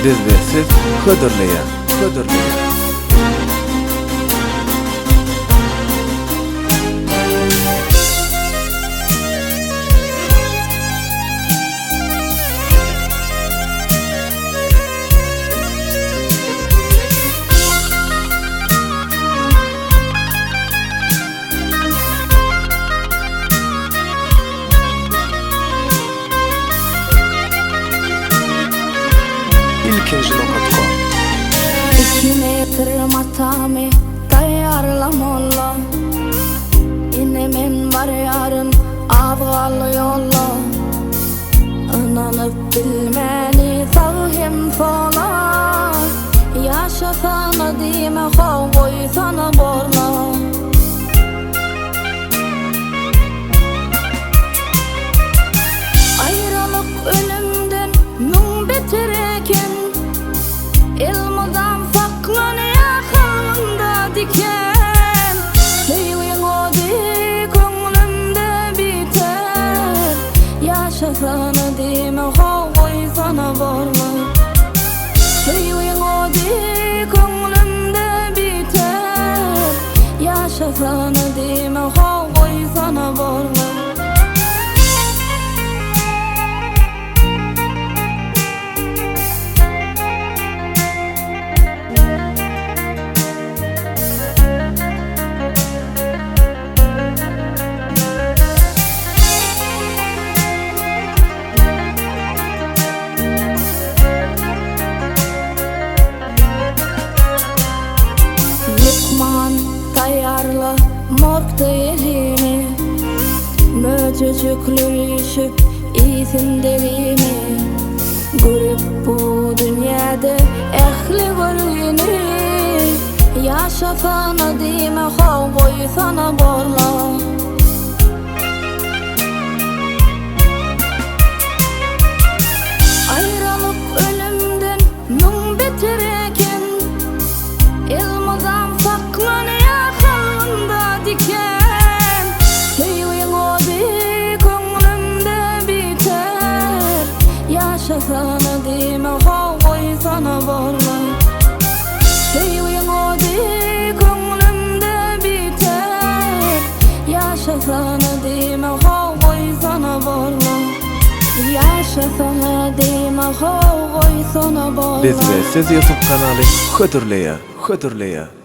Biz ve siz hödürleýär, hödürleýär. ilkinci.com 2 metre matamy taýýarlamaly. Ine men barýaryn awgaly ýolla. Ananyp bilmeli sag hem sola. Ýaşasana diýme haw goýsana borla. Aýralyk ölümden müň beter eken. Elmadan saklanýar halynda diken. Söýüň ody köňlümde biter. Ýaşasana diýme haw goýsana borla. Söýüň ody köňlümde biter. Ýaşasana diýme haw goýsana borla. Taýýarla morgda ýerimi, möjüjükler işip isinderimi. Görüp bu dünýäde ähli görüni. Ýaşasana diýme haw goýsana borla. Aýralyk ölümden müň beter eken. Elmadan saklanýar halynda diken. Söýüň ody köňlümde biter. Ýaşasana diýme haw goýsana borla. Söýüň ody köňlümde biter. Ýaşasana diýme haw goýsana borla. Ýaşasana diýme haw goýsana borla. Biz ve siz YouTube kanaly hödürleýär, hödürleýär.